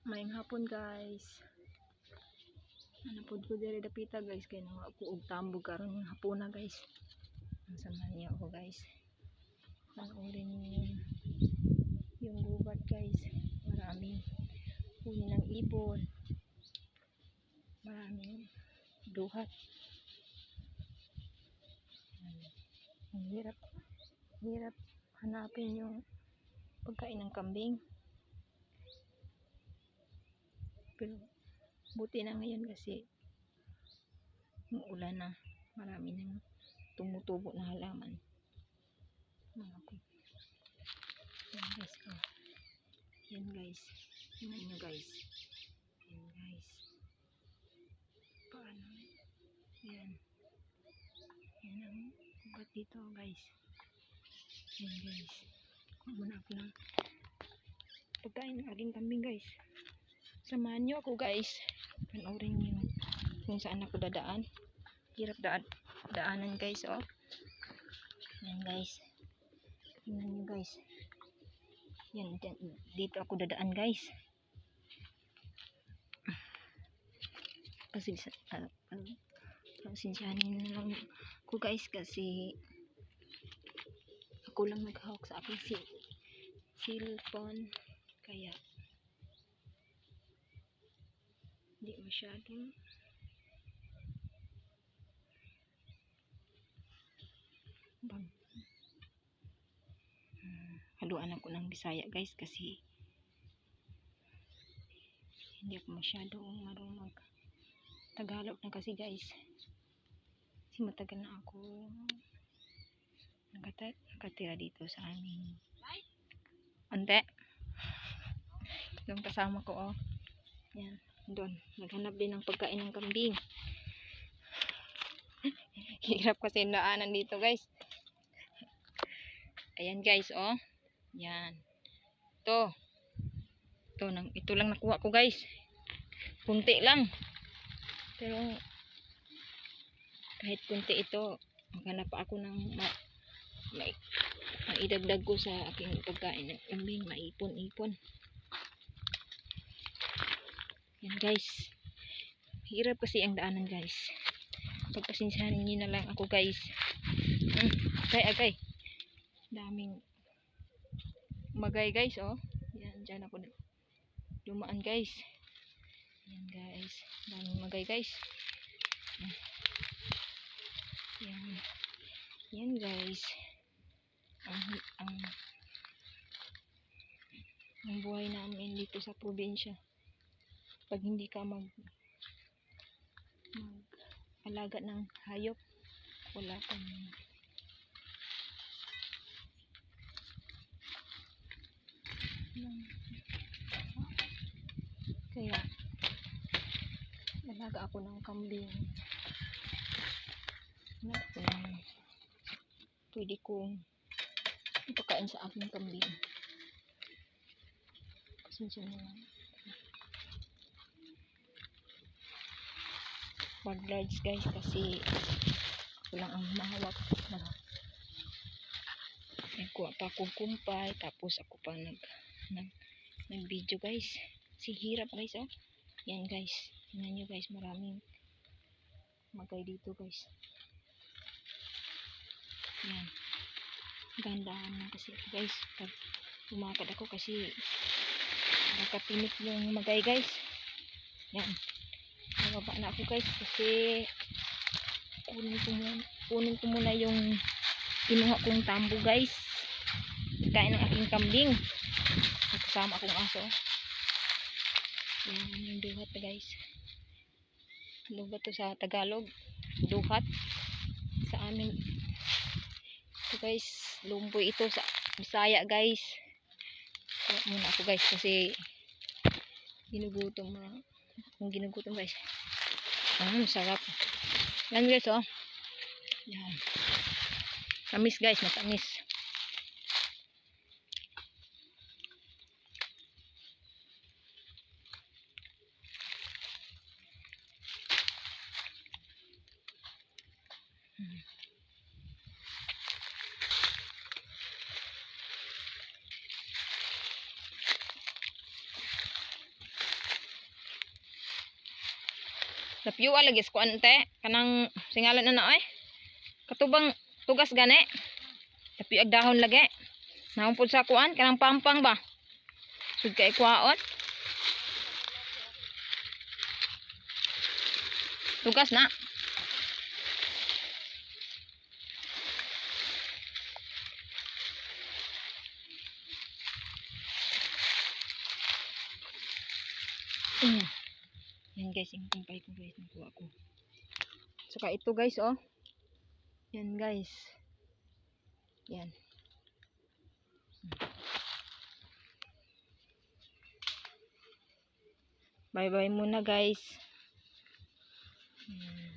Maayong hapon guys. Napod ko diri dapita guys kay nang ako og tambog karon ng hapon na guys. Ang samahan niyo ako guys. Panoorin niyo yung gubat guys. Maraming huni ng ibon. Maraming duhat. Ang hirap hanapin yung pagkain ng kambing. Pero buti na ngayon kasi yung ulan na, marami nang tumutubo na halaman. Yan guys, oh. Yan guys, tingnan nyo guys. Yan guys, paano yan ang ugat dito guys. Yan guys, kuha muna ako ng pagkain ng aking kambing guys. Samahan nyo ako guys. Panoorin nyo kung saan ako dadaan. Hirap daanan guys, oh. Yan guys. Tingnan nyo guys. Yan, dito ako dadaan guys. Kasi pasensyahan na lang ko guys kasi ako lang naghawak sa aking cellphone. Kaya hindi masyadong haluan ako ng Bisaya guys kasi hindi ako masyadong marunong Tagalog na kasi guys. Kasi matagal na ako nakatira dito sa aming ante. Yung kasama ko, oh. Yan, doon. Naghanap din ng pagkain ng kambing. Hirap kasi daanan dito guys. Ayan guys, oh. Yan. Ito lang nakuha ko guys. Kunti lang. Pero kahit kunti ito, maghanap pa ako ng maidagdag ko sa aking pagkain ng kambing, maipon-ipon. Yan guys. Hirap kasi ang daanan guys. Pagpasensyahan niyo na lang ako guys. Agay. Daming magay guys, oh. Yan, dyan ako dumaan guys. Yan guys. Daming magay guys. Yan guys. Ang buhay namin dito sa probinsya. Pag hindi ka mag-alaga ng hayop, wala kang kaya alaga ako ng kambing na pwede kong ipakain sa aking kambing. Pasensya na lang. Pag large guys kasi ako lang ang mahawak. Nagkuha pa akong kumpay tapos ako pa nag video guys. Si hirap guys, oh. Yan guys. Tingnan nyo guys, maraming magay dito guys. Yan. Gandahan na kasi guys. Pag umakad ako kasi nakatinik yung magay guys. Yan. Nababa na ako guys kasi kunin ko muna yung kinuha kong tambo guys. Kain ng aking kambing. Kasama akong aso. Yan yung duhat guys. Ano ba to sa Tagalog? Duhat. Sa amin ito guys, lumboy ito sa Bisaya guys. Kaya muna ako guys kasi ginugutom guys. Sarap. Yan guys, oh. Yan. Tamis guys, matamis. Napiyuwa lagi sa kuante. Kanang singalan na na ay. Katubang tugas gani. Tapiyag dahon lagi. Naumpod sa kuan. Kanang pampang ba? Sud ka ikwaon. Tugas na. Yan guys, yung kumpay ko guys, nakuha ko. Saka ito guys, oh. Yan guys. Yan. Bye bye muna guys. Yan.